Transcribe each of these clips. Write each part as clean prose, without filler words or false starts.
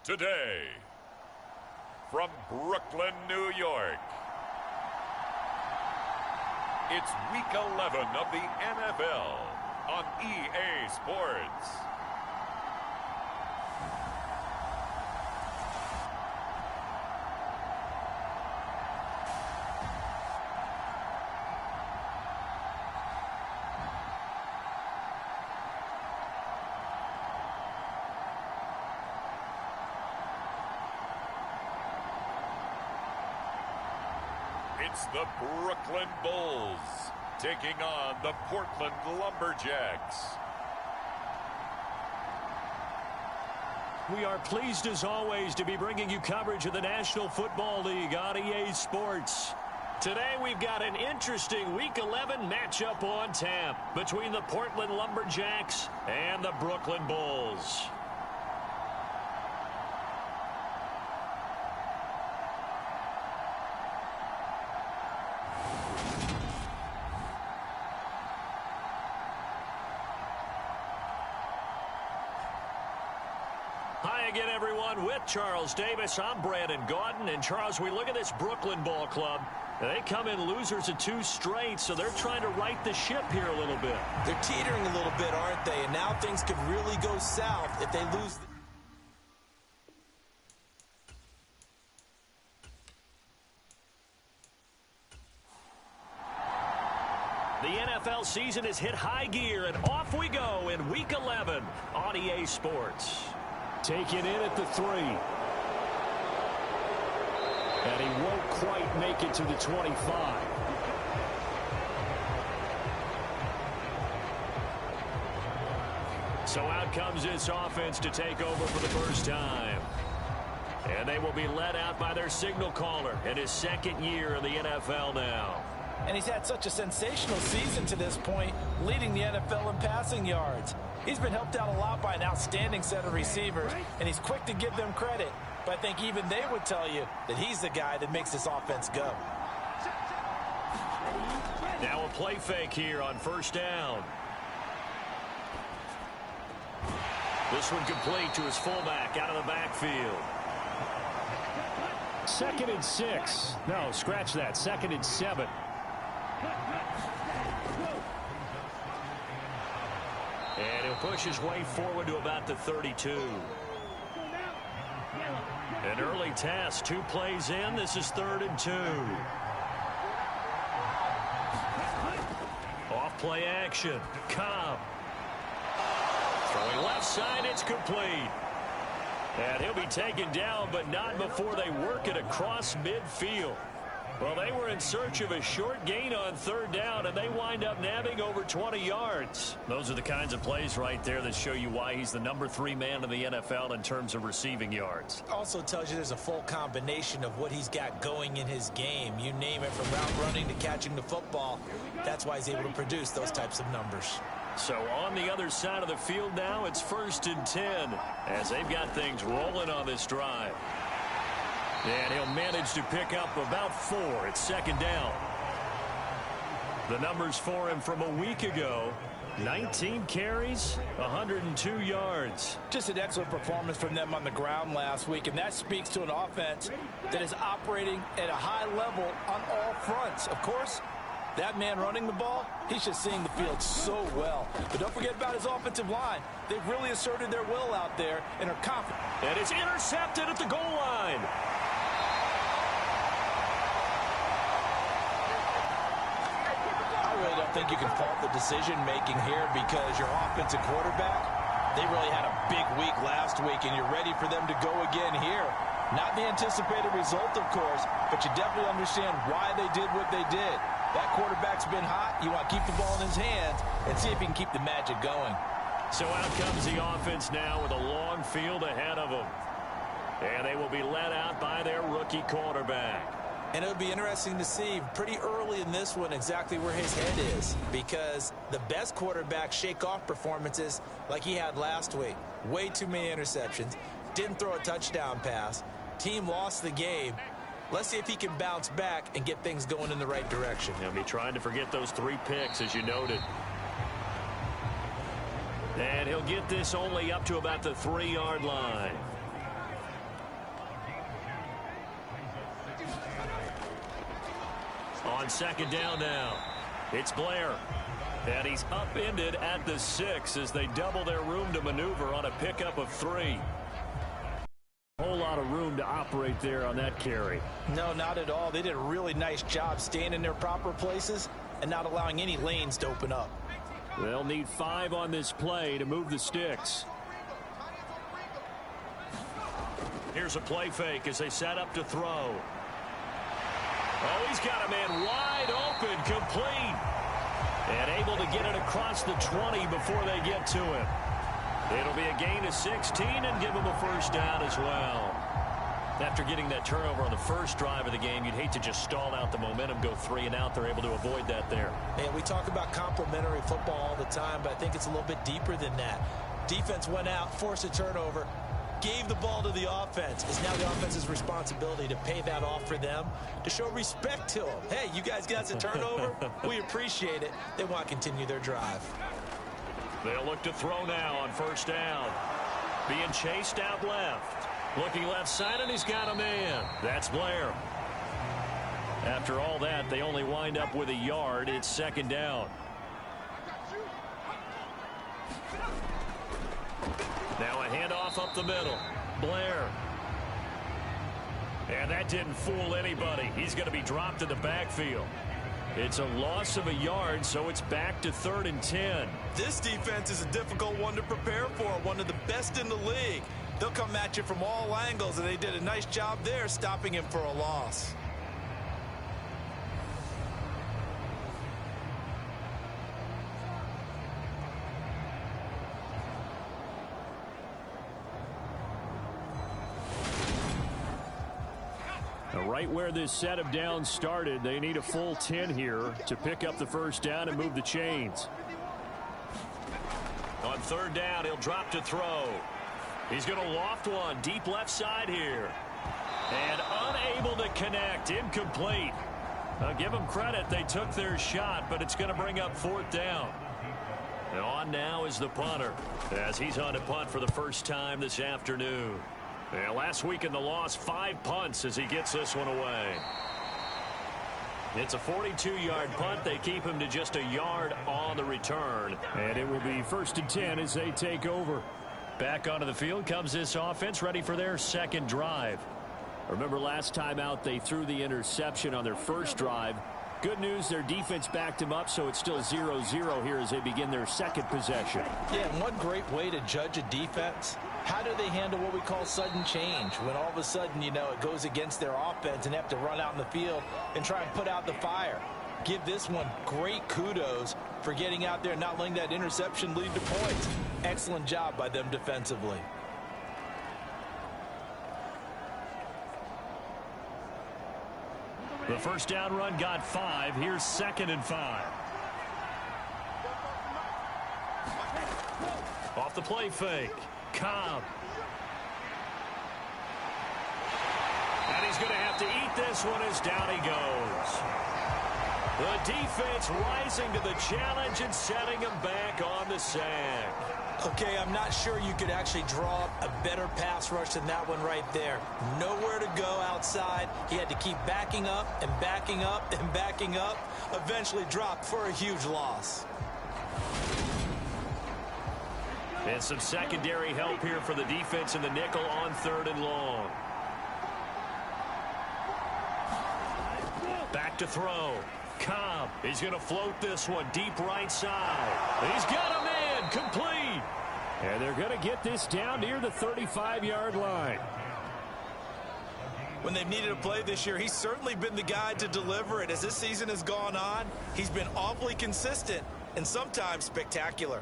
Today, from Brooklyn, New York, it's Week 11 of the NFL on EA Sports. It's the Brooklyn Bulls taking on the Portland Lumberjacks. We are pleased as always to be bringing you coverage of the National Football League on EA Sports. Today we've got an interesting Week 11 matchup on tap between the Portland Lumberjacks and the Brooklyn Bulls. Hi again, everyone. With Charles Davis, I'm Brandon Gordon. And Charles, we look at this Brooklyn ball club. They come in losers of 2 straight, so they're trying to right the ship here a little bit. They're teetering a little bit, aren't they? And now things could really go south if they lose. The NFL season has hit high gear, and off we go in Week 11 on EA Sports. Taken in at the 3. And he won't quite make it to the 25. So out comes this offense to take over for the first time. And they will be led out by their signal caller in his 2nd year in the NFL now. And he's had such a sensational season to this point, leading the NFL in passing yards. He's been helped out a lot by an outstanding set of receivers, and he's quick to give them credit. But I think even they would tell you that he's the guy that makes this offense go. Now a play fake here on first down. This one complete to his fullback out of the backfield. 2nd and 6. No, scratch that. 2nd and 7. And he'll push his way forward to about the 32. An early task, 2 plays in. This is 3rd and 2. Off play action. Cobb. Throwing left side, it's complete. And he'll be taken down, but not before they work it across midfield. Well, they were in search of a short gain on 3rd down, and they wind up nabbing over 20 yards. Those are the kinds of plays right there that show you why he's the number 3 man in the NFL in terms of receiving yards. Also tells you there's a full combination of what he's got going in his game. You name it, from route running to catching the football. That's why he's able to produce those types of numbers. So on the other side of the field now, it's 1st and 10 as they've got things rolling on this drive. And he'll manage to pick up about 4 at 2nd down. The numbers for him from a week ago: 19 carries, 102 yards. Just an excellent performance from them on the ground last week, and that speaks to an offense that is operating at a high level on all fronts. Of course, that man running the ball, he's just seeing the field so well. But don't forget about his offensive line. They've really asserted their will out there and are confident. And it's intercepted at the goal line. I really don't think you can fault the decision-making here, because your offensive quarterback, they really had a big week last week, and you're ready for them to go again here. Not the anticipated result, of course, but you definitely understand why they did what they did. That quarterback's been hot. You want to keep the ball in his hands and see if he can keep the magic going. So out comes the offense now with a long field ahead of them. And they will be led out by their rookie quarterback. And it'll be interesting to see pretty early in this one exactly where his head is, because the best quarterbacks shake off performances like he had last week. Way too many interceptions. Didn't throw a touchdown pass. Team lost the game. Let's see if he can bounce back and get things going in the right direction. He'll be trying to forget those 3 picks, as you noted. And he'll get this only up to about the 3-yard line. On second down now, it's Blair. And he's upended at the 6 as they double their room to maneuver on a pickup of 3. A whole lot of room to operate there on that carry. No, not at all. They did a really nice job staying in their proper places and not allowing any lanes to open up. They'll need 5 on this play to move the sticks. Here's a play fake as they set up to throw. Oh, he's got a man wide open, complete. And able to get it across the 20 before they get to him. It'll be a gain of 16 and give him a first down as well. After getting that turnover on the first drive of the game, you'd hate to just stall out the momentum, go 3 and out. They're able to avoid that there. And we talk about complementary football all the time, but I think it's a little bit deeper than that. Defense went out, forced a turnover, gave the ball to the offense. It's now the offense's responsibility to pay that off for them, to show respect to them. Hey, you guys got a turnover? We appreciate it. They want to continue their drive. They'll look to throw now on first down. Being chased out left. Looking left side, and he's got a man. That's Blair. After all that, they only wind up with a yard. It's second down. Now a handoff up the middle. Blair. And that didn't fool anybody. He's going to be dropped in the backfield. It's a loss of a yard, so it's back to 3rd and 10. This defense is a difficult one to prepare for, one of the best in the league. They'll come at you from all angles, and they did a nice job there stopping him for a loss. Right where this set of downs started, they need a full 10 here to pick up the first down and move the chains. On third down, he'll drop to throw. He's going to loft one deep left side here. And unable to connect. Incomplete. I'll give them credit. They took their shot, but it's going to bring up 4th down. And on now is the punter, as he's on to punt for the first time this afternoon. And last week in the loss, 5 punts as he gets this one away. It's a 42-yard punt. They keep him to just a yard on the return. And it will be 1st and 10 as they take over. Back onto the field comes this offense, ready for their second drive. Remember last time out, they threw the interception on their first drive. Good news, their defense backed him up, so it's still 0-0 here as they begin their second possession. Yeah, and one great way to judge a defense, how do they handle what we call sudden change? When all of a sudden, you know, it goes against their offense and they have to run out in the field and try and put out the fire. Give this one great kudos for getting out there and not letting that interception lead to points. Excellent job by them defensively. The first down run got 5. Here's 2nd and 5. Off the play fake. Cobb. And he's going to have to eat this one as down he goes. The defense rising to the challenge and setting him back on the sack. Okay, I'm not sure you could actually draw up a better pass rush than that one right there. Nowhere to go outside. He had to keep backing up and backing up and backing up. Eventually dropped for a huge loss. And some secondary help here for the defense in the nickel on 3rd and long. Back to throw. Cobb. He's going to float this one deep right side. He's got a man. Complete. And they're going to get this down near the 35-yard line. When they've needed a play this year, he's certainly been the guy to deliver it. As this season has gone on, he's been awfully consistent and sometimes spectacular.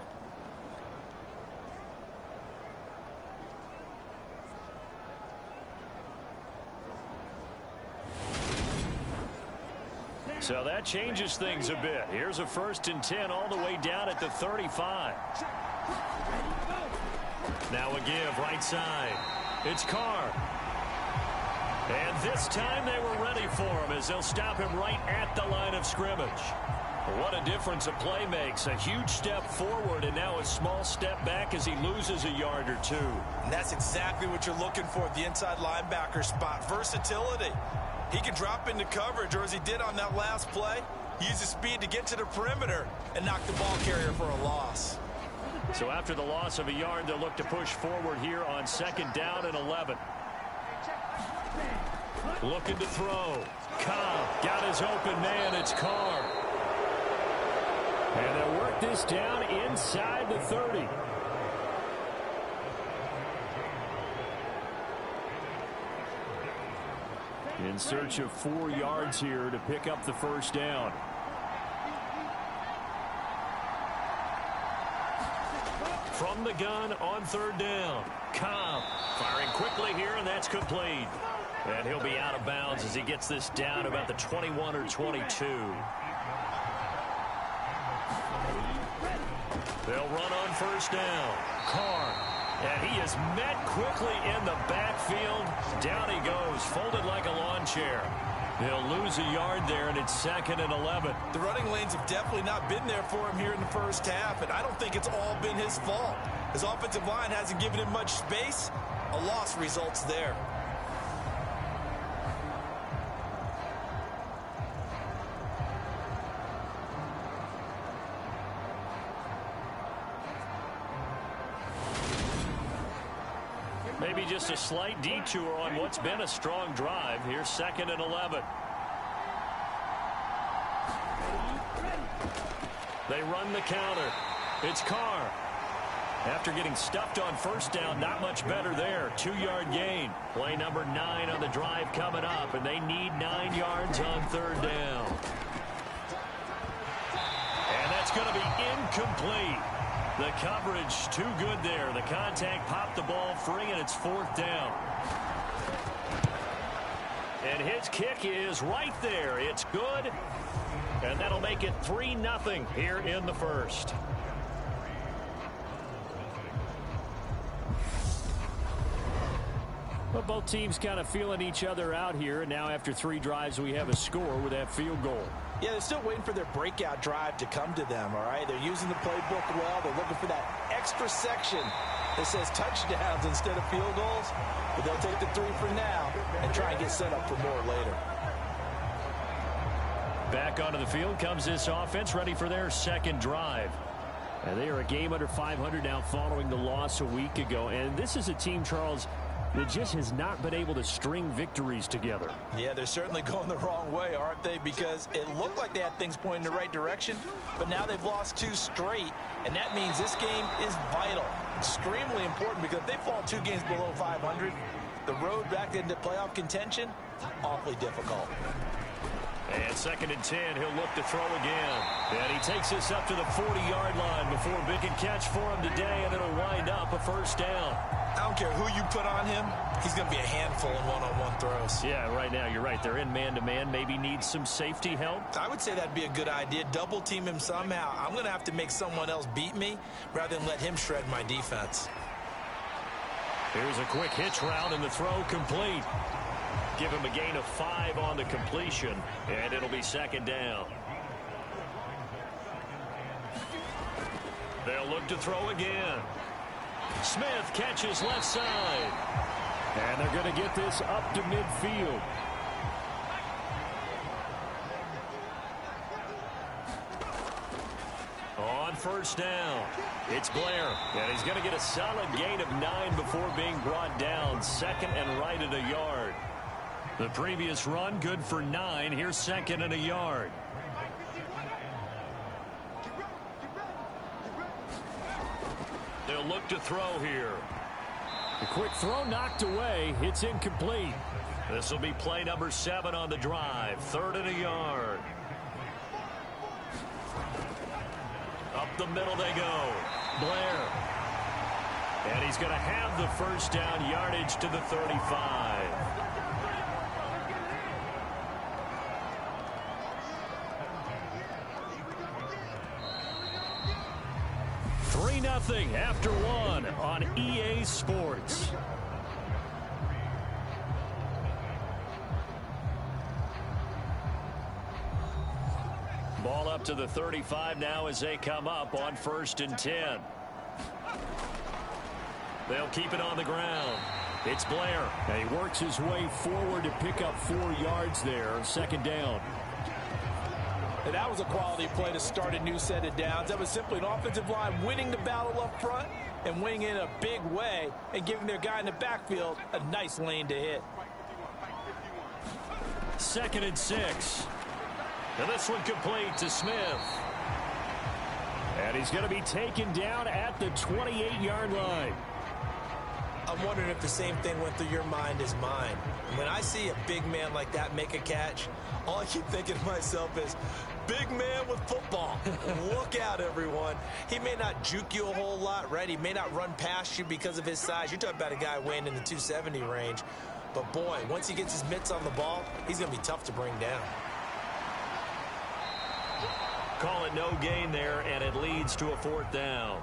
So that changes things a bit. Here's a 1st and 10 all the way down at the 35. Now a give right side. It's Carr. And this time they were ready for him as they'll stop him right at the line of scrimmage. What a difference a play makes. A huge step forward and now a small step back as he loses a yard or 2. And that's exactly what you're looking for at the inside linebacker spot. Versatility. He can drop into coverage, or as he did on that last play, use his speed to get to the perimeter and knock the ball carrier for a loss. So after the loss of a yard, they'll look to push forward here on 2nd down and 11. Looking to throw. Cobb got his open man. It's Carr. And they'll work this down inside the 30. In search of 4 yards here to pick up the first down. From the gun on 3rd down. Cobb firing quickly here, and that's complete. And he'll be out of bounds as he gets this down about the 21 or 22. They'll run on 1st down. Carr. And he is met quickly in the backfield. Down he goes, folded like a lawn chair. They'll lose a yard there, and it's 2nd and 11. The running lanes have definitely not been there for him here in the first half, and I don't think it's all been his fault. His offensive line hasn't given him much space. A loss results there. Maybe just a slight detour on what's been a strong drive. Here's 2nd and 11. They run the counter. It's Carr. After getting stuffed on 1st down, not much better there. 2-yard gain. Play number 9 on the drive coming up, and they need 9 yards on 3rd down. And that's going to be incomplete. The coverage too good there. The contact popped the ball free, and it's 4th down. And his kick is right there. It's good. And that'll make it 3-0 here in the first. Well, both teams kind of feeling each other out here. And now after 3 drives, we have a score with that field goal. Yeah, they're still waiting for their breakout drive to come to them, all right? They're using the playbook well. They're looking for that extra section that says touchdowns instead of field goals. But they'll take the 3 for now and try and get set up for more later. Back onto the field comes this offense, ready for their 2nd drive. And they are a game under 500 now following the loss a week ago. And this is a team, Charles, that just has not been able to string victories together. Yeah, they're certainly going the wrong way, aren't they? Because it looked like they had things pointing in the right direction, but now they've lost 2 straight, and that means this game is vital. Extremely important, because if they fall 2 games below 500, the road back into playoff contention, awfully difficult. And 2nd and 10, he'll look to throw again. And he takes this up to the 40-yard line before big and catch for him today, and it'll wind up a 1st down. I don't care who you put on him, he's going to be a handful in one-on-one throws. Yeah, right now, you're right. They're in man-to-man. Maybe needs some safety help. I would say that'd be a good idea. Double team him somehow. I'm going to have to make someone else beat me rather than let him shred my defense. Here's a quick hitch route, and the throw complete. Give him a gain of 5 on the completion, and it'll be 2nd down. They'll look to throw again. Smith catches left side. And they're going to get this up to midfield. On 1st down, it's Blair. And he's going to get a solid gain of 9 before being brought down. 2nd and right at a yard. The previous run good for 9. Here's 2nd and a yard. They'll look to throw here. The quick throw knocked away. It's incomplete. This will be play number 7 on the drive. 3rd and a yard. Up the middle they go. Blair. And he's going to have the 1st down, yardage to the 35. Nothing after 1 on EA Sports. Ball up to the 35 now as they come up on 1st and 10. They'll keep it on the ground. It's Blair. And he works his way forward to pick up 4 yards there. Second down. And that was a quality play to start a new set of downs. That was simply an offensive line winning the battle up front and winning in a big way and giving their guy in the backfield a nice lane to hit. 2nd and 6. And this one complete to Smith. And he's going to be taken down at the 28-yard line. I'm wondering if the same thing went through your mind as mine. When I see a big man like that make a catch, all I keep thinking to myself is, big man with football. Look out, everyone. He may not juke you a whole lot, right? He may not run past you because of his size. You're talking about a guy weighing in the 270 range. But, boy, once he gets his mitts on the ball, he's going to be tough to bring down. Call it no gain there, and it leads to a 4th down.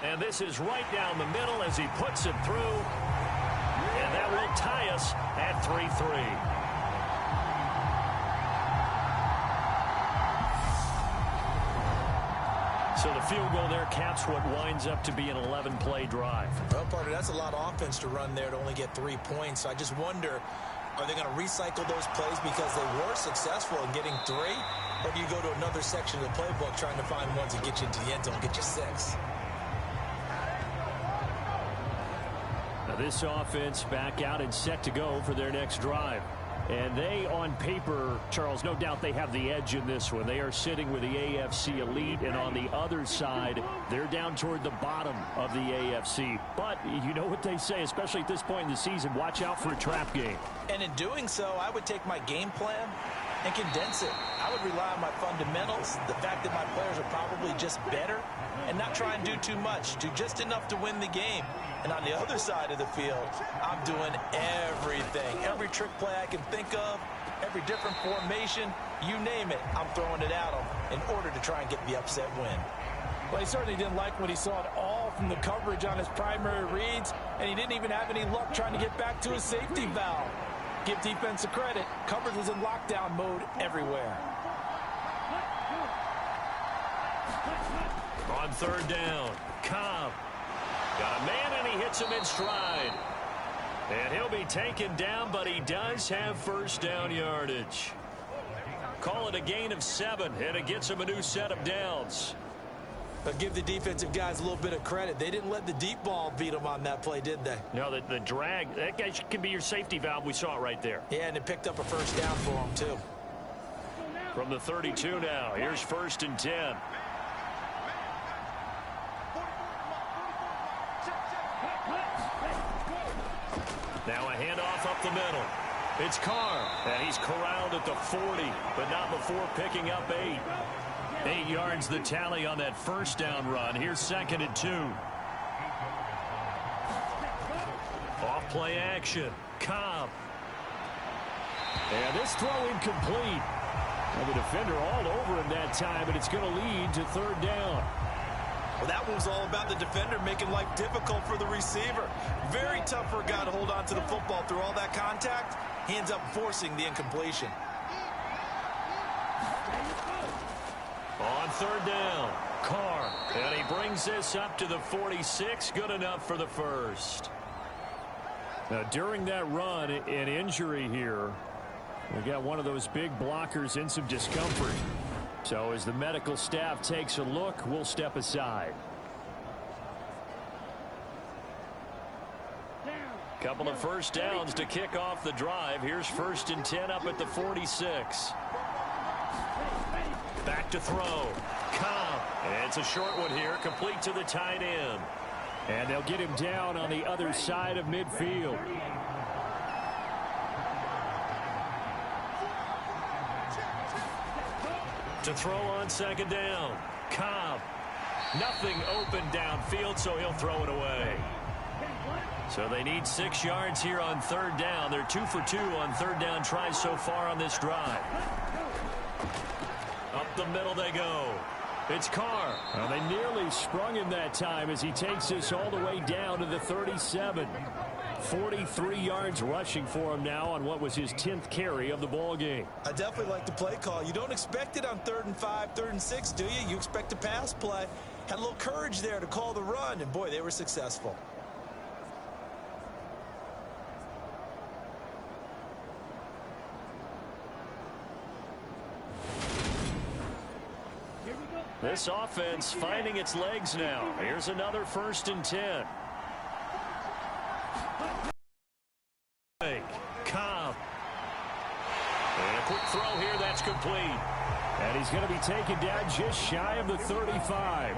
And this is right down the middle as he puts it through. And that will tie us at 3-3. So the field goal there caps what winds up to be an 11-play drive. Well, partner, that's a lot of offense to run there to only get 3 points. So I just wonder, are they going to recycle those plays because they were successful in getting 3? Or do you go to another section of the playbook trying to find ones that get you into the end zone and get you 6? Now this offense back out and set to go for their next drive. And they, on paper, Charles, no doubt they have the edge in this one. They are sitting with the AFC elite, and on the other side, they're down toward the bottom of the AFC. But you know what they say, especially at this point in the season, watch out for a trap game. And in doing so, I would take my game plan and condense it. I would rely on my fundamentals, the fact that my players are probably just better, and not try and do too much, do just enough to win the game. And on the other side of the field, I'm doing everything. Every trick play I can think of, every different formation, you name it, I'm throwing it at him in order to try and get the upset win. Well, he certainly didn't like what he saw at all from the coverage on his primary reads, and he didn't even have any luck trying to get back to his safety valve. Give defense a credit. Coverage was in lockdown mode everywhere. On 3rd down, Cobb. Got a man, and he hits him in stride. And he'll be taken down, but he does have 1st down yardage. Call it a gain of 7, and it gets him a new set of downs. But give the defensive guys a little bit of credit. They didn't let the deep ball beat them on that play, did they? No, the drag, that guy can be your safety valve. We saw it right there. Yeah, and it picked up a 1st down for them, too. From the 32 now, here's 1st and 10. Now a handoff up the middle. It's Carr, and he's corralled at the 40, but not before picking up 8. 8 yards the tally on that 1st down run. Here's 2nd and 2. Off play action. Cobb. And this throw incomplete. And the defender all over him that time, and it's going to lead to 3rd down. Well, that was all about the defender making life difficult for the receiver. Very tough for a guy to hold on to the football through all that contact. He ends up forcing the incompletion. On 3rd down, Carr. And he brings this up to the 46. Good enough for the 1st. Now, during that run, an injury here. We got one of those big blockers in some discomfort. So as the medical staff takes a look, we'll step aside. Couple of 1st downs to kick off the drive. Here's 1st and 10 up at the 46. Back to throw. Cobb. It's a short one here, complete to the tight end. And they'll get him down on the other side of midfield. To throw on 2nd down. Cobb. Nothing open downfield, so he'll throw it away. So they need 6 yards here on 3rd down. They're 2 for 2 on 3rd down tries so far on this drive. Up the middle they go. It's Carr. Well, they nearly sprung him that time as he takes this all the way down to the 37. 43 yards rushing for him now on what was his 10th carry of the ball game. I definitely like the play call. You don't expect it on 3rd and 5, 3rd and 6, do you? You expect a pass play. Had a little courage there to call the run, and boy, they were successful. This offense finding its legs now. Here's another 1st and 10. Cobb. And a quick throw here, that's complete. And he's going to be taken down just shy of the 35.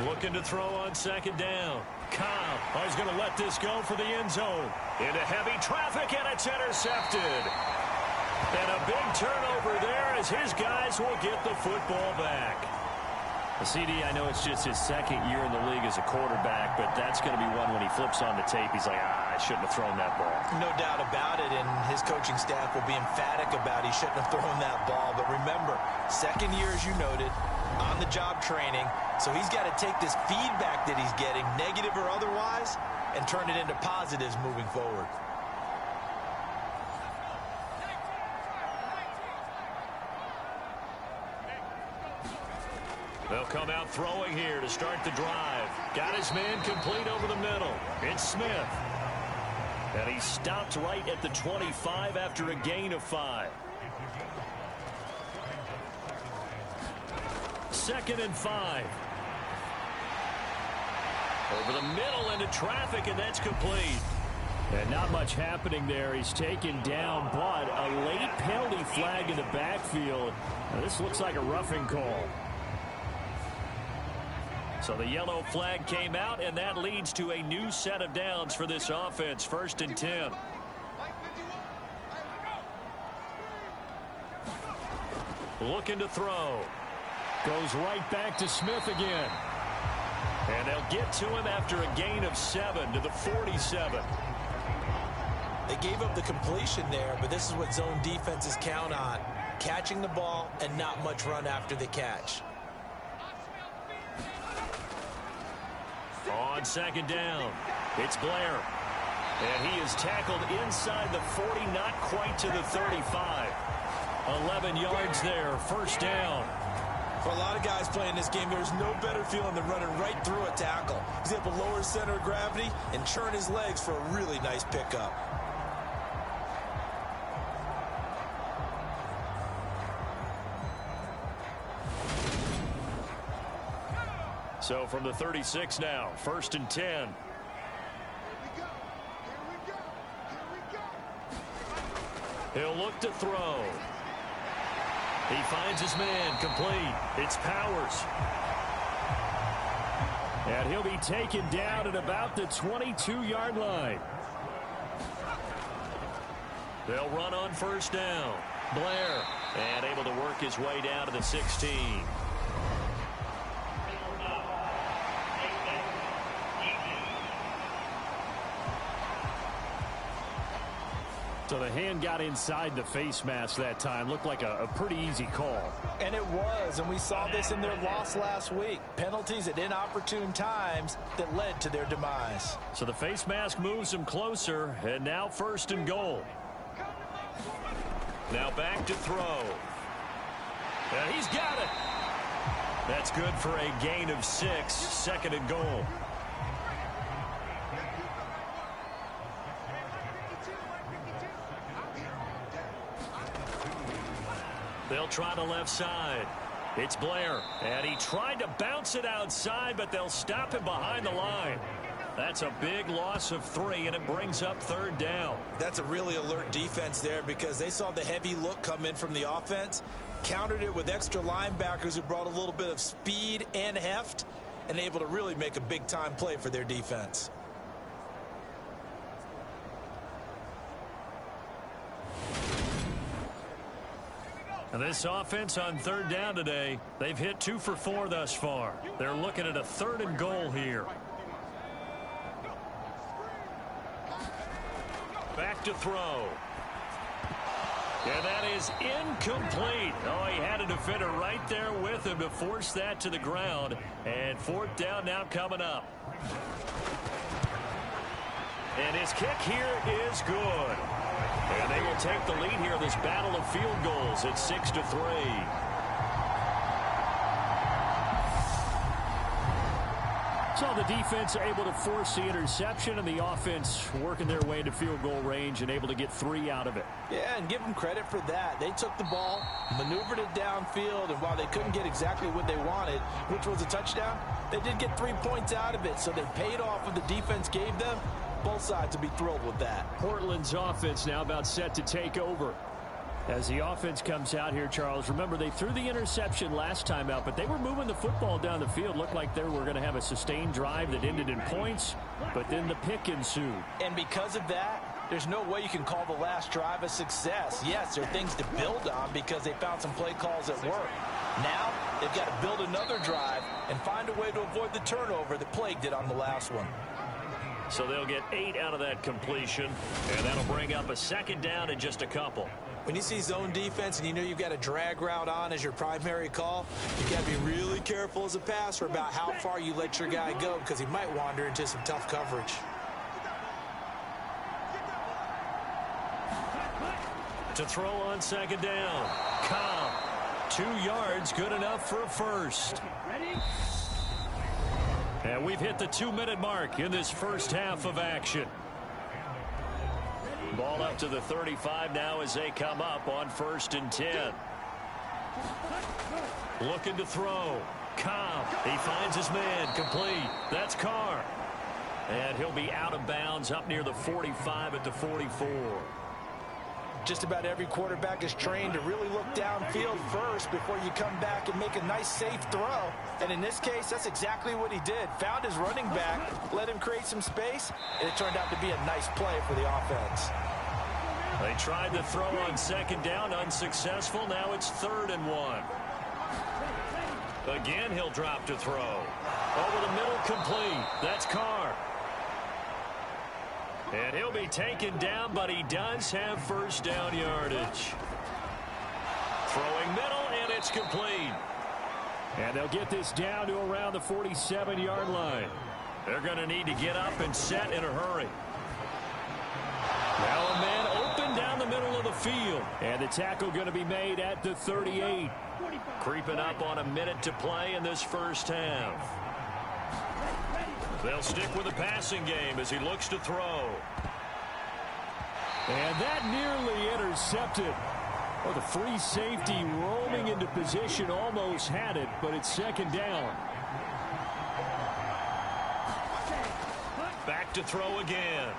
Looking to throw on 2nd down. Cobb. Oh, he's going to let this go for the end zone. Into heavy traffic, and it's intercepted. And a big turnover there as his guys will get the football back. CD, I know it's just his 2nd year in the league as a quarterback, but that's going to be one when he flips on the tape. He's like, I shouldn't have thrown that ball. No doubt about it, and his coaching staff will be emphatic about he shouldn't have thrown that ball. But remember, 2nd year, as you noted, on-the-job training, so he's got to take this feedback that he's getting, negative or otherwise, and turn it into positives moving forward. They'll come out throwing here to start the drive. Got his man complete over the middle. It's Smith. And he stopped right at the 25 after a gain of 5. 2nd and 5. Over the middle into traffic, and that's complete. And not much happening there. He's taken down, but a late penalty flag in the backfield. Now, this looks like a roughing call. So the yellow flag came out, and that leads to a new set of downs for this offense. 1st and 10. Looking to throw. Goes right back to Smith again. And they'll get to him after a gain of 7 to the 47. They gave up the completion there, but this is what zone defenses count on. Catching the ball and not much run after the catch. On 2nd down, it's Blair. And he is tackled inside the 40, not quite to the 35. 11 yards there, 1st down. For a lot of guys playing this game, there's no better feeling than running right through a tackle. He's able to lower his center of gravity and churn his legs for a really nice pickup. So from the 36 now, 1st and 10. He'll look to throw. He finds his man complete. It's Powers. And he'll be taken down at about the 22-yard line. They'll run on 1st down. Blair, and able to work his way down to the 16. So the hand got inside the face mask that time. Looked like a pretty easy call. And it was, and we saw this in their loss last week. Penalties at inopportune times that led to their demise. So the face mask moves him closer, and now 1st and goal. Now back to throw. And he's got it. That's good for a gain of 6, 2nd and goal. They'll try the left side. It's Blair, and he tried to bounce it outside, but they'll stop him behind the line. That's a big loss of 3, and it brings up 3rd down. That's a really alert defense there because they saw the heavy look come in from the offense, countered it with extra linebackers who brought a little bit of speed and heft, and able to really make a big-time play for their defense. And this offense on 3rd down today, they've hit 2 for 4 thus far. They're looking at a 3rd and goal here. Back to throw. And that is incomplete. Oh, he had a defender right there with him to force that to the ground. And fourth down now coming up. And his kick here is good. And they will take the lead here in this battle of field goals at 6-3. So the defense able to force the interception, and the offense working their way into field goal range and able to get 3 out of it. Yeah, and give them credit for that. They took the ball, maneuvered it downfield, and while they couldn't get exactly what they wanted, which was a touchdown, they did get 3 points out of it. So they paid off what the defense gave them. Both sides will be thrilled with that. Portland's offense now about set to take over. As the offense comes out here, Charles, remember they threw the interception last time out, but they were moving the football down the field. Looked like they were going to have a sustained drive that ended in points, but then the pick ensued. And because of that, there's no way you can call the last drive a success. Yes, there are things to build on because they found some play calls that work. Now, they've got to build another drive and find a way to avoid the turnover that plagued it on the last one. So they'll get 8 out of that completion, and that'll bring up a second down in just a couple. When you see zone defense and you know you've got a drag route on as your primary call, you've got to be really careful as a passer about how far you let your guy go because he might wander into some tough coverage. To throw on second down. Cobb, 2 yards, good enough for a first. And we've hit the 2-minute mark in this first half of action. Ball up to the 35 now as they come up on 1st and 10. Looking to throw. Cobb, he finds his man, complete. That's Carr. And he'll be out of bounds up near the 45 at the 44. Just about every quarterback is trained to really look downfield first before you come back and make a nice, safe throw. And in this case, that's exactly what he did. Found his running back, let him create some space, and it turned out to be a nice play for the offense. They tried to throw on second down, unsuccessful. Now it's 3rd and 1. Again, he'll drop to throw. Over the middle, complete. That's Carr. And he'll be taken down, but he does have first down yardage. Throwing middle, and it's complete. And they'll get this down to around the 47-yard line. They're going to need to get up and set in a hurry. Now a man open down the middle of the field. And the tackle going to be made at the 38. Creeping up on a minute to play in this first half. They'll stick with the passing game as he looks to throw. And that nearly intercepted. Oh, the free safety roaming into position almost had it, but it's second down. Back to throw again.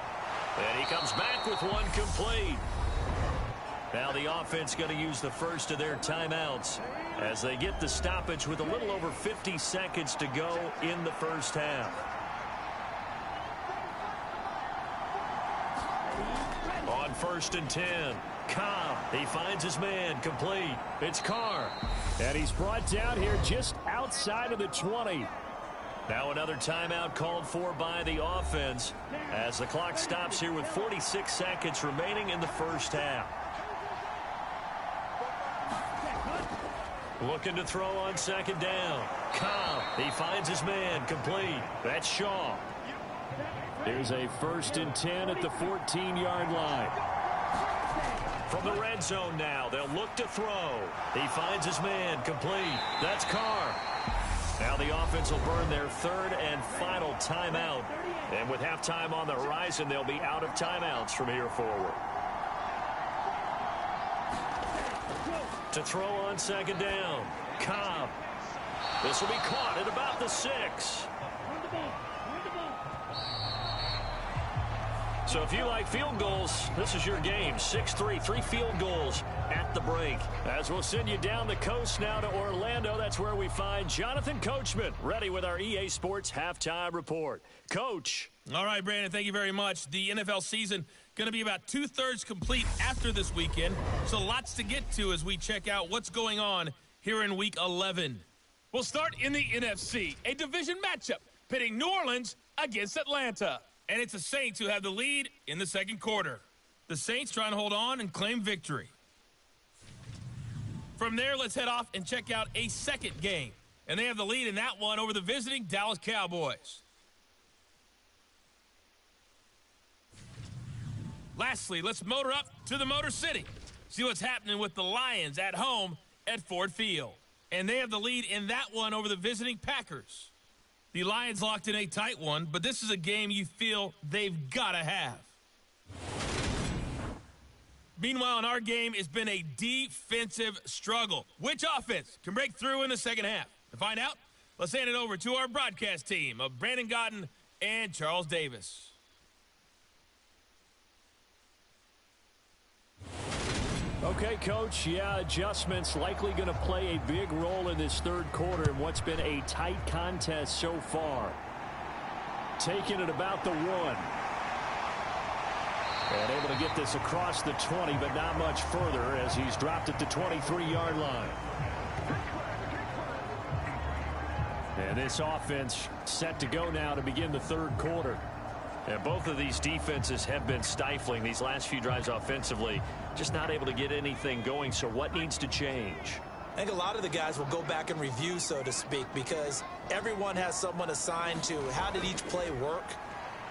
And he comes back with one complete. Now the offense going to use the first of their timeouts as they get the stoppage with a little over 50 seconds to go in the first half. On 1st and 10, Cobb, he finds his man, complete. It's Carr. And he's brought down here just outside of the 20. Now another timeout called for by the offense as the clock stops here with 46 seconds remaining in the first half. Looking to throw on second down. Cobb, he finds his man, complete. That's Shaw. Here's a 1st and 10 at the 14-yard line. From the red zone now, they'll look to throw. He finds his man, complete. That's Carr. Now the offense will burn their 3rd and final timeout. And with halftime on the horizon, they'll be out of timeouts from here forward. To throw on second down, Cobb. This will be caught at about the 6. So if you like field goals, this is your game. 6-3, 3 field goals at the break. As we'll send you down the coast now to Orlando, that's where we find Jonathan Coachman, ready with our EA Sports Halftime Report. Coach. All right, Brandon, thank you very much. The NFL season going to be about 2/3 complete after this weekend, so lots to get to as we check out what's going on here in Week 11. We'll start in the NFC, a division matchup pitting New Orleans against Atlanta. And it's the Saints who have the lead in the second quarter. The Saints trying to hold on and claim victory. From there, let's head off and check out a second game. And they have the lead in that one over the visiting Dallas Cowboys. Lastly, let's motor up to the Motor City. See what's happening with the Lions at home at Ford Field. And they have the lead in that one over the visiting Packers. The Lions locked in a tight one, but this is a game you feel they've got to have. Meanwhile, in our game, it's been a defensive struggle. Which offense can break through in the second half? To find out, let's hand it over to our broadcast team of Brandon Godden and Charles Davis. Okay, Coach, adjustments likely going to play a big role in this third quarter in what's been a tight contest so far. Taking it about the 1. And able to get this across the 20, but not much further as he's dropped at the 23-yard line. And this offense set to go now to begin the third quarter. And both of these defenses have been stifling these last few drives offensively. Just not able to get anything going. So what needs to change? I think a lot of the guys will go back and review, so to speak, because everyone has someone assigned to how did each play work.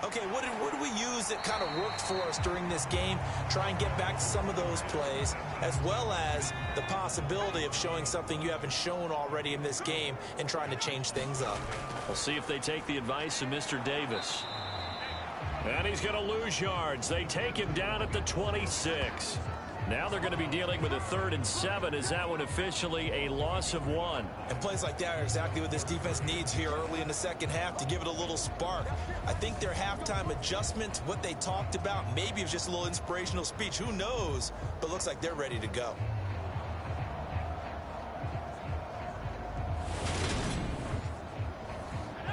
Okay, what did we use that kind of worked for us during this game? Try and get back to some of those plays, as well as the possibility of showing something you haven't shown already in this game and trying to change things up. We'll see if they take the advice of Mr. Davis. And he's going to lose yards. They take him down at the 26. Now they're going to be dealing with a 3rd and 7 as that one officially a loss of 1. And plays like that are exactly what this defense needs here early in the second half to give it a little spark. I think their halftime adjustment, what they talked about, maybe it was just a little inspirational speech. Who knows? But looks like they're ready to go.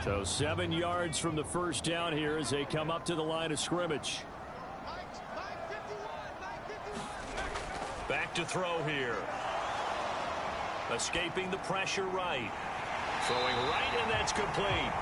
So 7 yards from the first down here as they come up to the line of scrimmage. Back to throw here. Escaping the pressure right. Throwing right, and that's complete.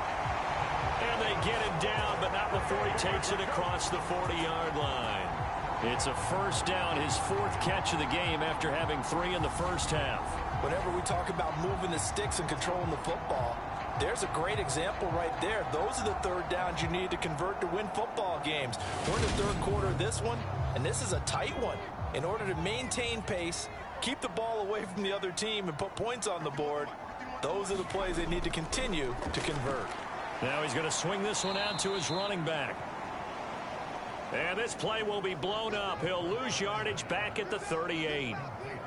And they get him down, but not before he takes it across the 40-yard line. It's a first down, his 4th catch of the game after having 3 in the first half. Whenever we talk about moving the sticks and controlling the football, there's a great example right there. Those are the third downs you need to convert to win football games. We're in the third quarter of this one, and this is a tight one. In order to maintain pace, keep the ball away from the other team, and put points on the board, those are the plays they need to continue to convert. Now he's going to swing this one out to his running back. And this play will be blown up. He'll lose yardage back at the 38.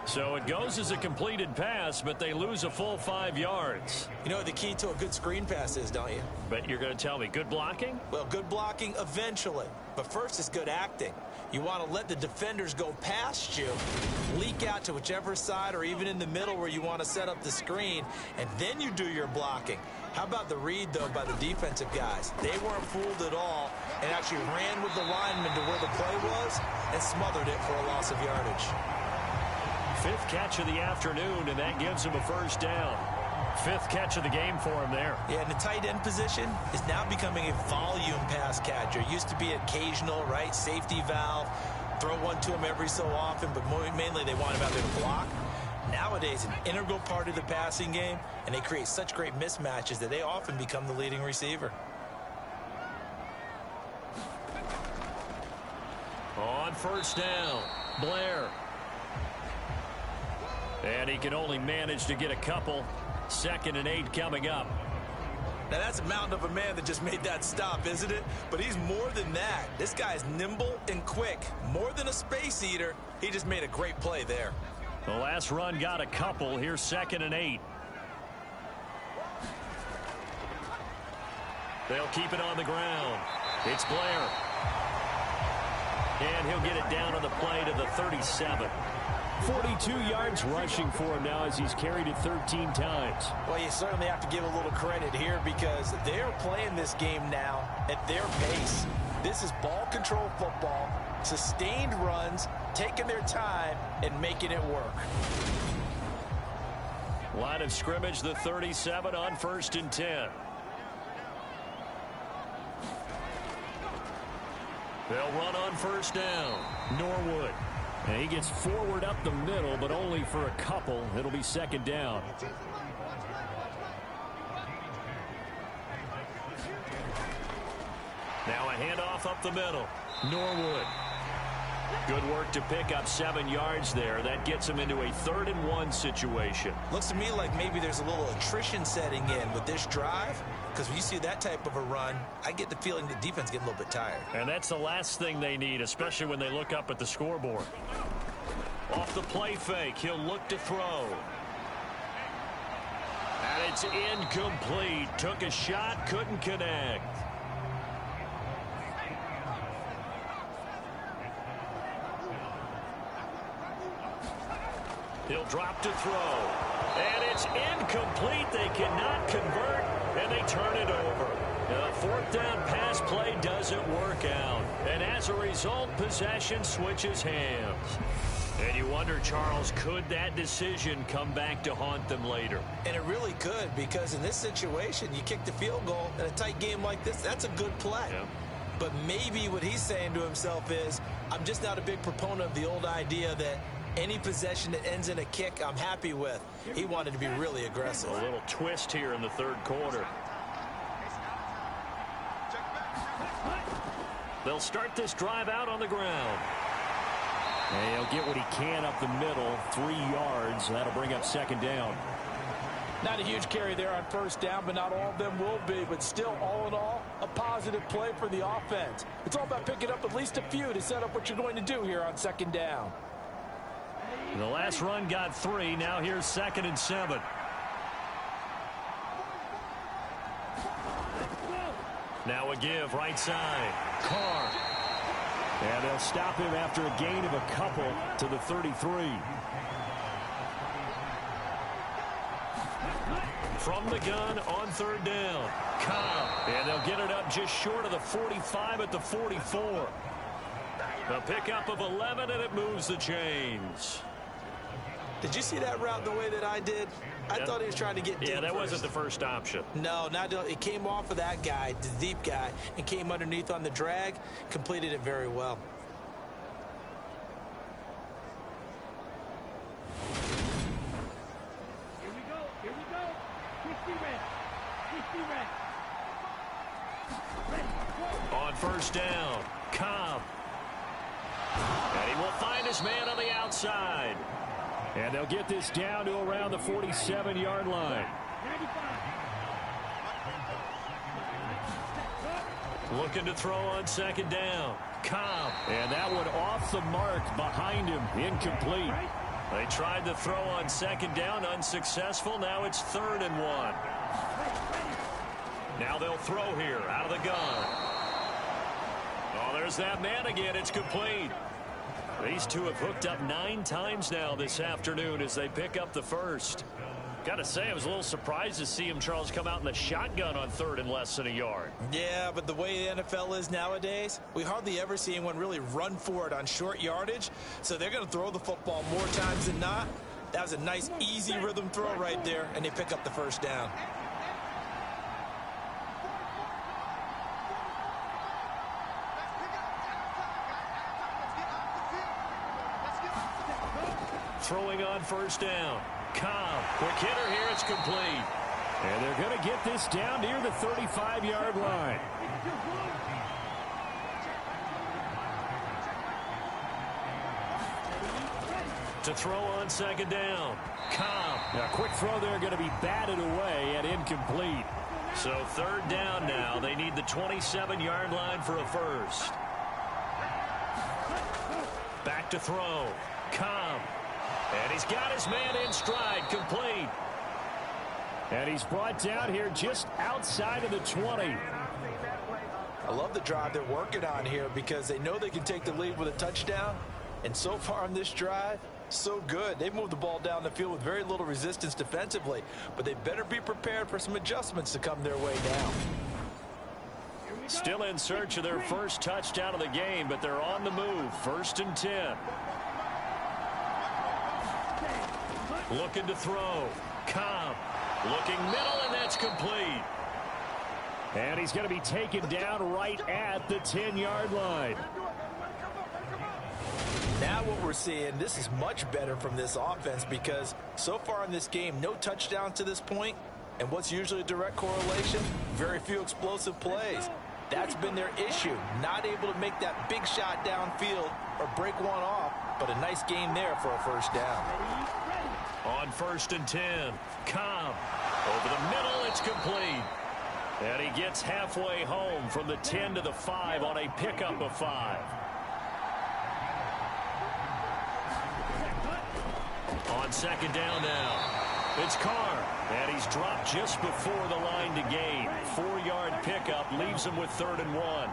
So it goes as a completed pass, but they lose a full 5 yards. You know what the key to a good screen pass is, don't you? But you're going to tell me, good blocking? Well, good blocking eventually. But first, it's good acting. You want to let the defenders go past you, leak out to whichever side or even in the middle where you want to set up the screen, and then you do your blocking. How about the read, though, by the defensive guys? They weren't fooled at all and actually ran with the lineman to where the play was and smothered it for a loss of yardage. 5th catch of the afternoon, and that gives him a first down. 5th catch of the game for him there. Yeah, and the tight end position is now becoming a volume pass catcher. Used to be occasional, right? Safety valve. Throw one to him every so often, but mainly they want him out there to block. Nowadays, an integral part of the passing game, and they create such great mismatches that they often become the leading receiver. On first down, Blair. And he can only manage to get a couple. 2nd and 8 coming up. Now, that's a mountain of a man that just made that stop, isn't it? But he's more than that. This guy's nimble and quick. More than a space eater. He just made a great play there. The last run got a couple. Here's 2nd and 8. They'll keep it on the ground. It's Blair. And he'll get it down on the play to the 37. 42 yards rushing for him now as he's carried it 13 times. Well, you certainly have to give a little credit here because they're playing this game now at their pace. This is ball control football, sustained runs, taking their time, and making it work. Line of scrimmage, the 37 on 1st and 10. They'll run on first down. Norwood. And he gets forward up the middle, but only for a couple. It'll be second down. Now a handoff up the middle. Norwood. Good work to pick up 7 yards there. That gets him into a 3rd-and-1 situation. Looks to me like maybe there's a little attrition setting in with this drive, because when you see that type of a run, I get the feeling the defense getting a little bit tired. And that's the last thing they need, especially when they look up at the scoreboard. Off the play fake, he'll look to throw. And it's incomplete. Took a shot, couldn't connect. He'll drop to throw. And it's incomplete. They cannot convert, and they turn it over. The 4th down pass play doesn't work out. And as a result, possession switches hands. And you wonder, Charles, could that decision come back to haunt them later? And it really could, because in this situation, you kick the field goal in a tight game like this, that's a good play. Yeah. But maybe what he's saying to himself is, I'm just not a big proponent of the old idea that any possession that ends in a kick, I'm happy with. He wanted to be really aggressive. A little twist here in the 3rd quarter. They'll start this drive out on the ground. And he'll get what he can up the middle, 3 yards. That'll bring up second down. Not a huge carry there on 1st down, but not all of them will be. But still, all in all, a positive play for the offense. It's all about picking up at least a few to set up what you're going to do here on 2nd down. The last run got 3. Now here's 2nd and 7. Now a give right side. Carr. And they'll stop him after a gain of a couple to the 33. From the gun on 3rd down. Cobb. And they'll get it up just short of the 45 at the 44. A pickup of 11, and it moves the chains. Did you see that route the way that I did? I thought he was trying to get deep. Yeah, that first. wasn't the first option. No, it came off of that guy, the deep guy, and came underneath on the drag, completed it very well. Here we go. Quick be On 1st down, Cobb. And he will find his man on the outside. And they'll get this down to around the 47-yard line. Looking to throw on 2nd down. Cobb. And that one off the mark behind him. Incomplete. They tried to throw on 2nd down. Unsuccessful. Now it's 3rd and 1. Now they'll throw here out of the gun. Oh, there's that man again. It's complete. These two have hooked up 9 times now this afternoon as they pick up the first. Got to say, I was a little surprised to see him, Charles, come out in the shotgun on 3rd and less than a yard. Yeah, but the way the NFL is nowadays, we hardly ever see anyone really run for it on short yardage. So they're going to throw the football more times than not. That was a nice, easy rhythm throw right there, and they pick up the 1st down. Throwing on 1st down. Cobb. Quick hitter here. It's complete. And they're going to get this down near the 35-yard line. To throw on 2nd down. Cobb. A quick throw there going to be batted away and incomplete. So 3rd down now. They need the 27-yard line for a first. Back to throw. Cobb. And he's got his man in stride, complete. And he's brought down here just outside of the 20. I love the drive they're working on here because they know they can take the lead with a touchdown. And so far on this drive, so good. They've moved the ball down the field with very little resistance defensively. But they better be prepared for some adjustments to come their way now. Still in search of their first touchdown of the game, but they're on the move. 1st and 10. Looking to throw. Cobb. Looking middle, and that's complete. And he's going to be taken down right at the 10-yard line. Now what we're seeing, this is much better from this offense because so far in this game, no touchdowns to this point. And what's usually a direct correlation? Very few explosive plays. That's been their issue. Not able to make that big shot downfield or break one off, but a nice gain there for a first down. On 1st and 10, Cobb. Over the middle, it's complete. And he gets halfway home from the 10 to the 5 on a pickup of 5. On 2nd down now, it's Carr. And he's dropped just before the line to gain. 4-yard pickup leaves him with 3rd and 1.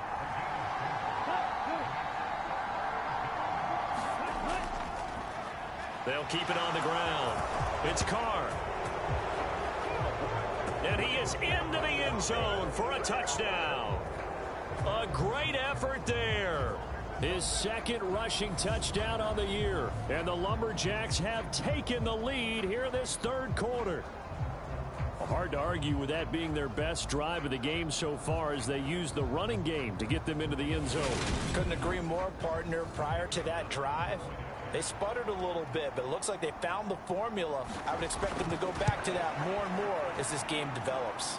They'll keep it on the ground. It's Carr. And he is into the end zone for a touchdown. A great effort there. His 2nd rushing touchdown on the year. And the Lumberjacks have taken the lead here this 3rd quarter. Hard to argue with that being their best drive of the game so far as they use the running game to get them into the end zone. Couldn't agree more, partner. Prior to that drive, they sputtered a little bit, but it looks like they found the formula. I would expect them to go back to that more and more as this game develops.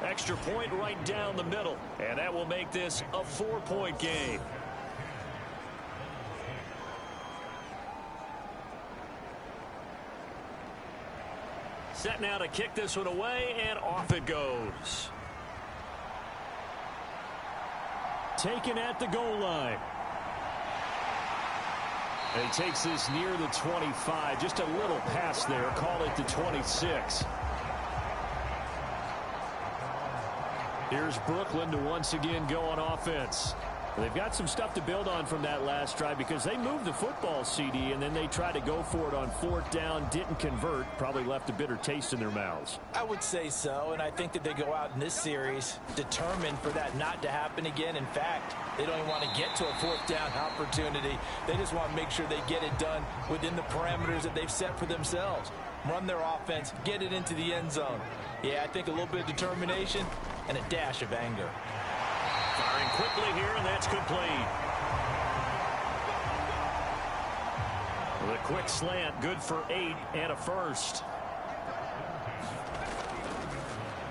Extra point right down the middle, and that will make this a 4-point game. Set now to kick this one away, and off it goes. Taken at the goal line. And he takes this near the 25. Just a little pass there. Call it the 26. Here's Brooklyn to once again go on offense. They've got some stuff to build on from that last drive because they moved the football, CD, and then they tried to go for it on 4th down, didn't convert, probably left a bitter taste in their mouths. I would say so, and I think that they go out in this series determined for that not to happen again. In fact, they don't even want to get to a 4th down opportunity. They just want to make sure they get it done within the parameters that they've set for themselves. Run their offense, get it into the end zone. Yeah, I think a little bit of determination and a dash of anger. Firing quickly here, and that's complete. With a quick slant, good for 8 and a first.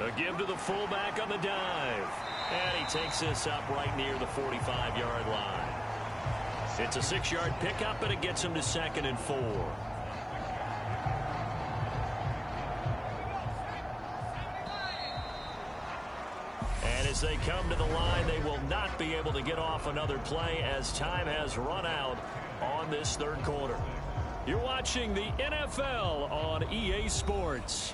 A give to the fullback on the dive. And he takes this up right near the 45-yard line. It's a 6-yard pickup, and it gets him to 2nd and 4. As they come to the line, they will not be able to get off another play as time has run out on this 3rd quarter. You're watching the NFL on EA Sports.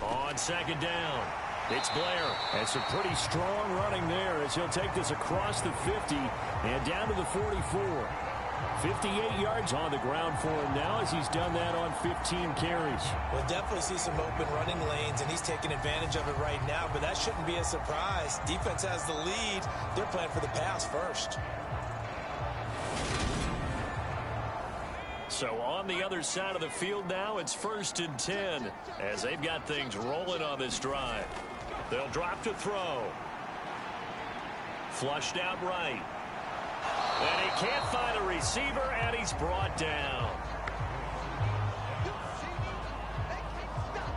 On 2nd down, it's Blair. And some pretty strong running there as he'll take this across the 50 and down to the 44. 58 yards on the ground for him now as he's done that on 15 carries. We'll definitely see some open running lanes, and he's taking advantage of it right now, but that shouldn't be a surprise. Defense has the lead. They're playing for the pass first. So on the other side of the field now, it's 1st and 10 as they've got things rolling on this drive. They'll drop to throw. Flushed out right. And he can't find a receiver, and he's brought down.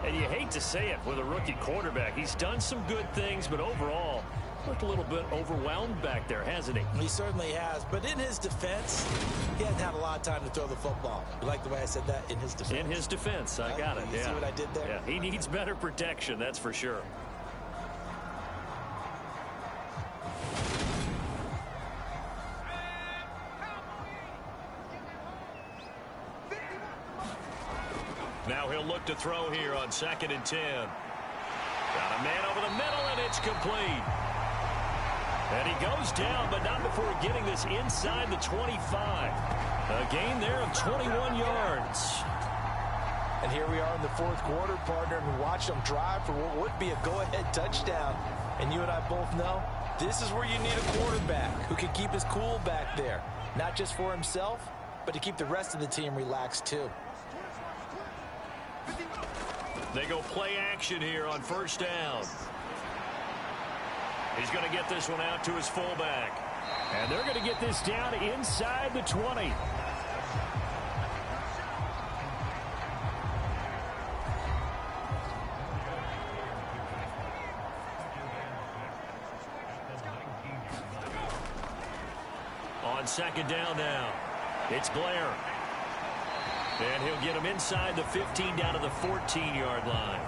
And you hate to say it with a rookie quarterback. He's done some good things, but overall, looked a little bit overwhelmed back there, hasn't he? He certainly has. But in his defense, he hasn't had a lot of time to throw the football. You like the way I said that? In his defense. In his defense. I got it. You see what I did there? Yeah, he needs better protection, that's for sure. Now he'll look to throw here on 2nd and 10. Got a man over the middle, and it's complete. And he goes down, but not before getting this inside the 25. A gain there of 21 yards. And here we are in the 4th quarter, partner, and we watched them drive for what would be a go-ahead touchdown. And you and I both know this is where you need a quarterback who can keep his cool back there. Not just for himself, but to keep the rest of the team relaxed too. They go play action here on first down. He's going to get this one out to his fullback. And they're going to get this down inside the 20. On second down now, it's Blair. And he'll get him inside the 15 down to the 14-yard line.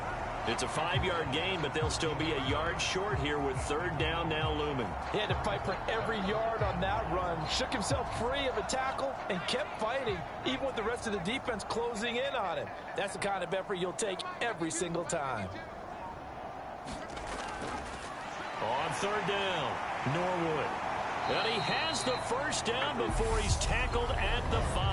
It's a 5-yard gain, but they'll still be a yard short here with third down now looming. He had to fight for every yard on that run. Shook himself free of a tackle and kept fighting, even with the rest of the defense closing in on him. That's the kind of effort you'll take every single time. On third down, Norwood. And he has the first down before he's tackled at the 5.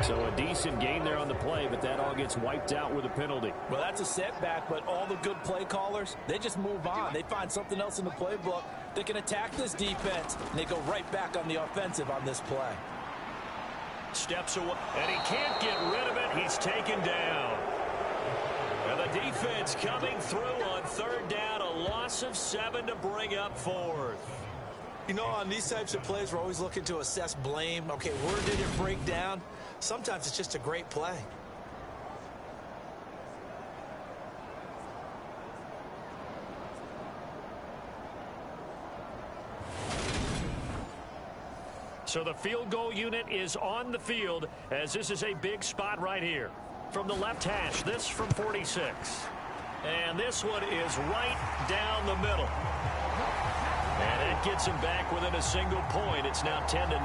So a decent gain there on the play, but that all gets wiped out with a penalty. Well, that's a setback, but all the good play callers, they just move on. They find something else in the playbook. They can attack this defense, and they go right back on the offensive on this play. Steps away, and he can't get rid of it. He's taken down. And the defense coming through on third down, a loss of 7 to bring up fourth. You know, on these types of plays, we're always looking to assess blame. Okay, where did it break down? Sometimes it's just a great play. So the field goal unit is on the field as this is a big spot right here. From the left hash, this from 46. And this one is right down the middle. And that gets him back within a single point. It's now 10-9.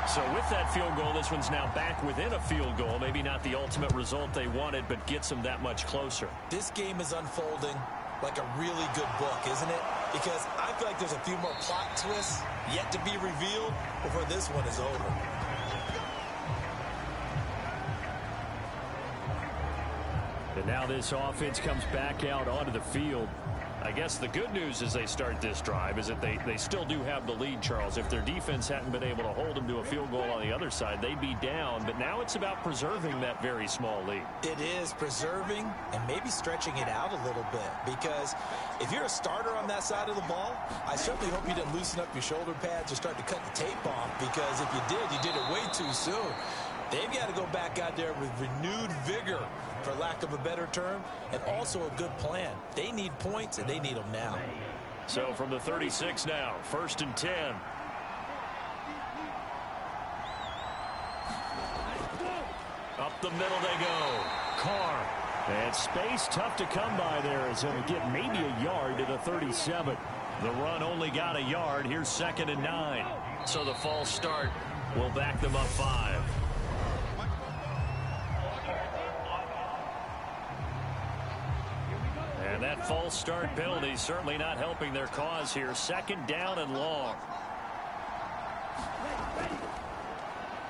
So with that field goal, this one's now back within a field goal. Maybe not the ultimate result they wanted, but gets them that much closer. This game is unfolding like a really good book, isn't it? Because I feel like there's a few more plot twists yet to be revealed before this one is over. And now this offense comes back out onto the field. I guess the good news as they start this drive is that they still do have the lead, Charles. If their defense hadn't been able to hold them to a field goal on the other side, they'd be down. But now it's about preserving that very small lead. It is preserving and maybe stretching it out a little bit. Because if you're a starter on that side of the ball, I certainly hope you didn't loosen up your shoulder pads or start to cut the tape off. Because if you did it way too soon. They've got to go back out there with renewed vigor, for lack of a better term, and also a good plan. They need points, and they need them now. So from the 36 now, 1st and 10. Up the middle they go. Carr. And space tough to come by there as he'll get maybe a yard to the 37. The run only got a yard. Here's 2nd and 9. So the false start will back them up 5. And that false start penalty certainly not helping their cause here. 2nd down and long.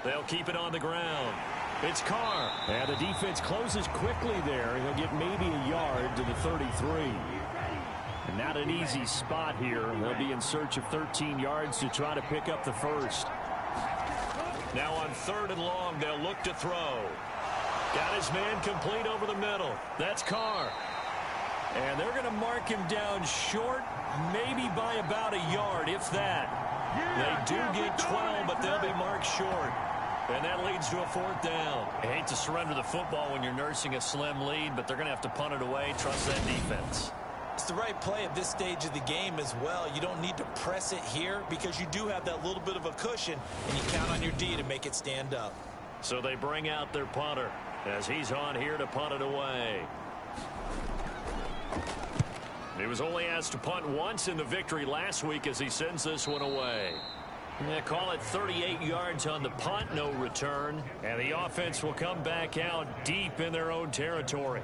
They'll keep it on the ground. It's Carr. And the defense closes quickly there. He'll get maybe a yard to the 33. And not an easy spot here. They'll be in search of 13 yards to try to pick up the first. Now on 3rd and long, they'll look to throw. Got his man complete over the middle. That's Carr. And they're going to mark him down short, maybe by about a yard, if that. They do get 12, but they'll be marked short. And that leads to a 4th down. I hate to surrender the football when you're nursing a slim lead, but they're going to have to punt it away. Trust that defense. It's the right play at this stage of the game as well. You don't need to press it here because you do have that little bit of a cushion, and you count on your D to make it stand up. So they bring out their punter as he's on here to punt it away. He was only asked to punt once in the victory last week as he sends this one away. They call it 38 yards on the punt, no return. And the offense will come back out deep in their own territory.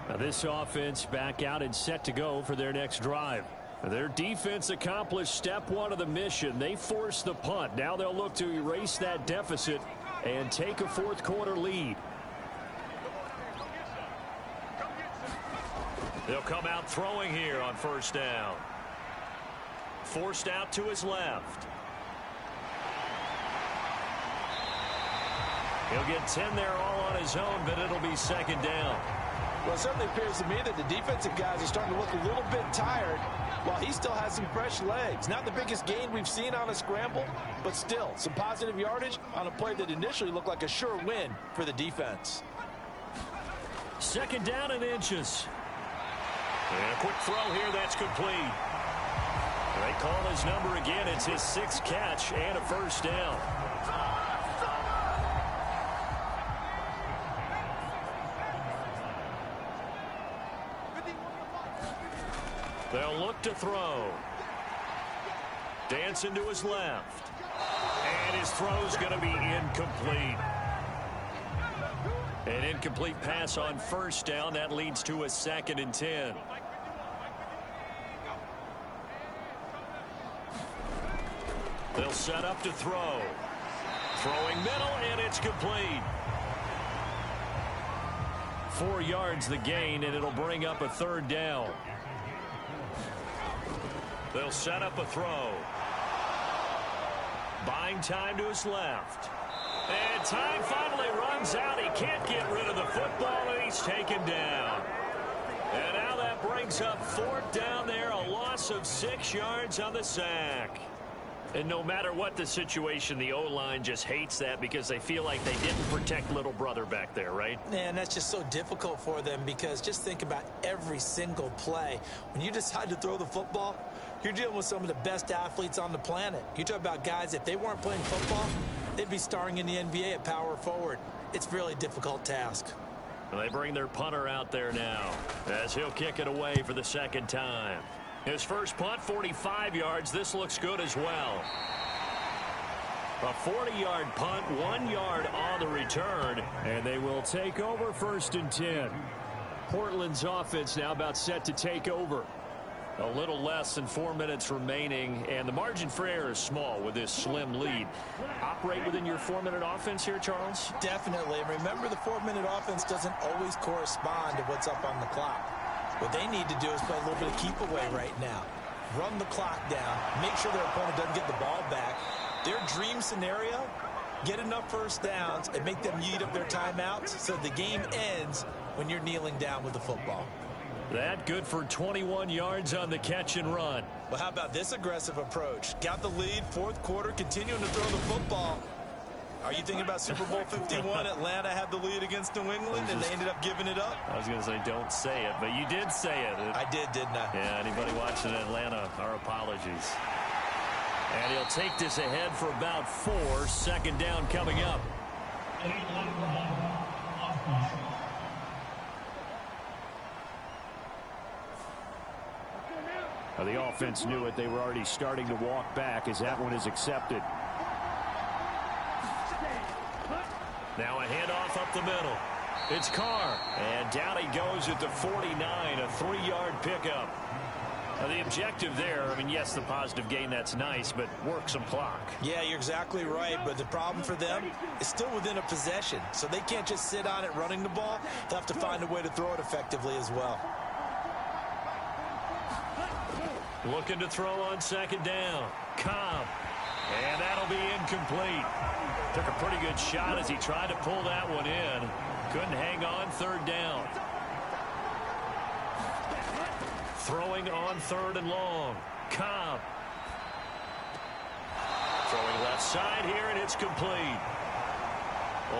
Now this offense back out and set to go for their next drive. Their defense accomplished step 1 of the mission. They forced the punt. Now they'll look to erase that deficit and take a 4th quarter lead. They'll come out throwing here on first down. Forced out to his left. He'll get 10 there all on his own, but it'll be second down. Well, it certainly appears to me that the defensive guys are starting to look a little bit tired while he still has some fresh legs. Not the biggest gain we've seen on a scramble, but still some positive yardage on a play that initially looked like a sure win for the defense. Second down and inches. And a quick throw here, that's complete. They call his number again. It's his 6th catch and a first down. They'll look to throw. Dancing to his left. And his throw's going to be incomplete. An incomplete pass on first down. That leads to a 2nd and 10. They'll set up to throw. Throwing middle, and it's complete. 4 yards the gain, and it'll bring up a 3rd down. They'll set up a throw. Buying time to his left. And time finally runs out. He can't get rid of the football, and he's taken down. And now that brings up 4th down there, a loss of 6 yards on the sack. And no matter what the situation, the O-line just hates that because they feel like they didn't protect little brother back there, right? And that's just so difficult for them because just think about every single play. When you decide to throw the football, you're dealing with some of the best athletes on the planet. You talk about guys, if they weren't playing football, they'd be starring in the NBA at power forward. It's a really difficult task. And they bring their punter out there now as he'll kick it away for the 2nd time. His first punt, 45 yards. This looks good as well. A 40-yard punt, 1 yard on the return. And they will take over 1st and 10. Portland's offense now about set to take over. A little less than 4 minutes remaining, and the margin for error is small with this slim lead. Operate within your 4-minute offense here, Charles? Definitely. And remember, the 4-minute offense doesn't always correspond to what's up on the clock. What they need to do is play a little bit of keep away right now. Run the clock down. Make sure their opponent doesn't get the ball back. Their dream scenario, get enough first downs and make them eat up their timeouts so the game ends when you're kneeling down with the football. That good for 21 yards on the catch and run. Well, how about this aggressive approach? Got the lead, 4th quarter, continuing to throw the football. Are you thinking about Super Bowl 51? Atlanta had the lead against New England, and they ended up giving it up? I was going to say don't say it, but you did say it. I did, didn't I? Yeah, anybody watching Atlanta, our apologies. And he'll take this ahead for about 4. 2nd down coming up. Well, the offense knew it. They were already starting to walk back as that one is accepted. Now a handoff up the middle. It's Carr. And down he goes at the 49, a 3-yard pickup. Now the objective there, I mean, yes, the positive gain, that's nice, but work some clock. Yeah, you're exactly right, but the problem for them is still within a possession, so they can't just sit on it running the ball. They'll have to find a way to throw it effectively as well. Looking to throw on 2nd down. Cobb. And that'll be incomplete. Took a pretty good shot as he tried to pull that one in. Couldn't hang on 3rd down. Throwing on 3rd and long. Cobb. Throwing left side here, and it's complete.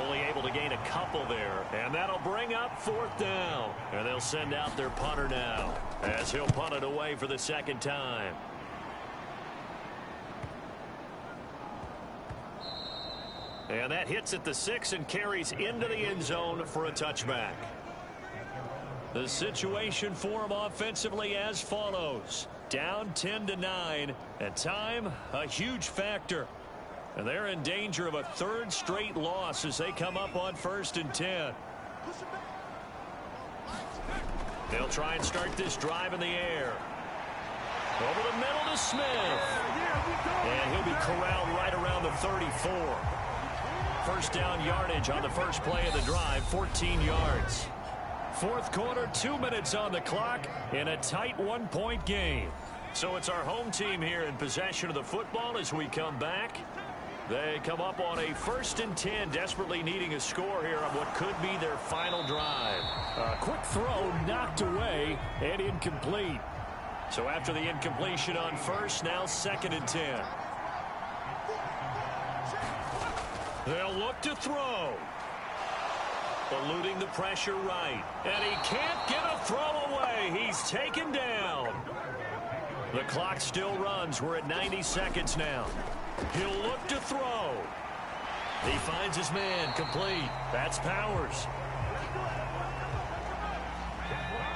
Only able to gain a couple there. And that'll bring up 4th down. And they'll send out their punter now as he'll punt it away for the 2nd time. And that hits at the 6 and carries into the end zone for a touchback. The situation for him offensively as follows. Down 10-9, and time a huge factor. And they're in danger of a 3rd straight loss as they come up on 1st and 10. They'll try and start this drive in the air. Over the middle to Smith. And he'll be corralled right around the 34. First down yardage on the first play of the drive, 14 yards. Fourth quarter, 2 minutes on the clock in a tight one-point game. So it's our home team here in possession of the football as we come back. They come up on a 1st and 10, desperately needing a score here on what could be their final drive. A quick throw knocked away and incomplete. So after the incompletion on first, now 2nd and 10. They'll look to throw. Eluding the pressure right. And he can't get a throw away. He's taken down. The clock still runs. We're at 90 seconds now. He'll look to throw. He finds his man, complete. That's Powers.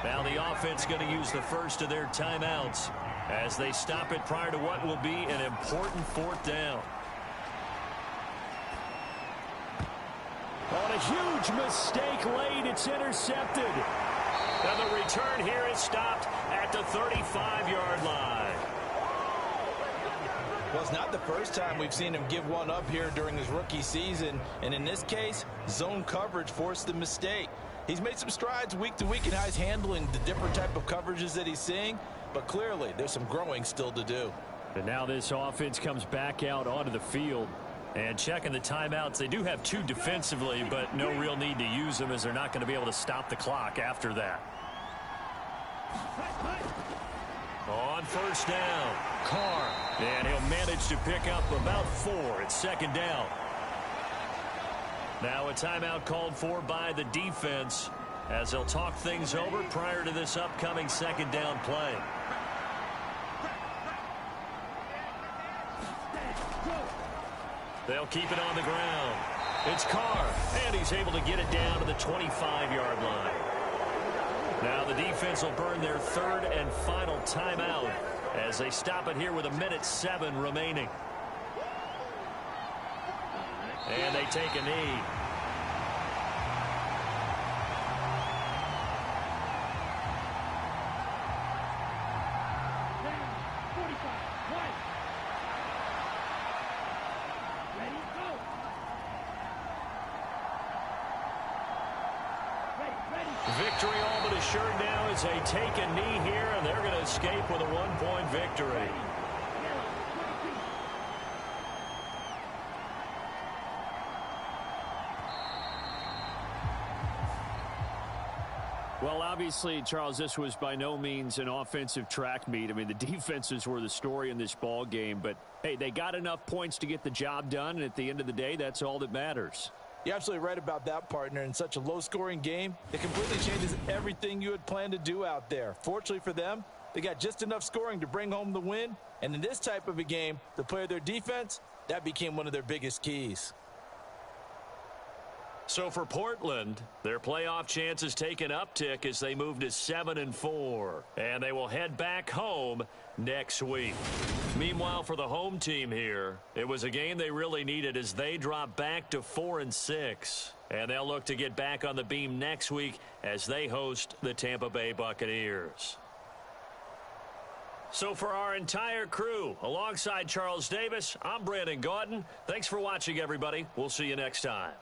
Now the offense going to use the first of their timeouts as they stop it prior to what will be an important 4th down. On a huge mistake late, it's intercepted. And the return here is stopped at the 35-yard line. Well, it's not the first time we've seen him give one up here during his rookie season. And in this case, zone coverage forced the mistake. He's made some strides week to week in how he's handling the different type of coverages that he's seeing. But clearly, there's some growing still to do. And now this offense comes back out onto the field. And checking the timeouts, they do have 2 defensively, but no real need to use them as they're not going to be able to stop the clock after that. On first down, Carr. And he'll manage to pick up about 4 at 2nd down. Now a timeout called for by the defense as they'll talk things over prior to this upcoming 2nd down play. They'll keep it on the ground. It's Carr, and he's able to get it down to the 25-yard line. Now the defense will burn their 3rd and final timeout as they stop it here with 1:07 remaining. And they take a knee. Victory all but assured now as they take a knee here, and they're going to escape with a 1-point victory. Well, obviously, Charles, this was by no means an offensive track meet. I mean, the defenses were the story in this ball game, but, hey, they got enough points to get the job done, and at the end of the day, that's all that matters. You're absolutely right about that, partner. In such a low-scoring game, it completely changes everything you had planned to do out there. Fortunately for them, they got just enough scoring to bring home the win. And in this type of a game, to play their defense, that became one of their biggest keys. So for Portland, their playoff chances take an uptick as they move to 7-4. And they will head back home next week. Meanwhile, for the home team here, it was a game they really needed as they drop back to 4-6. And they'll look to get back on the beam next week as they host the Tampa Bay Buccaneers. So for our entire crew, alongside Charles Davis, I'm Brandon Gaudin. Thanks for watching, everybody. We'll see you next time.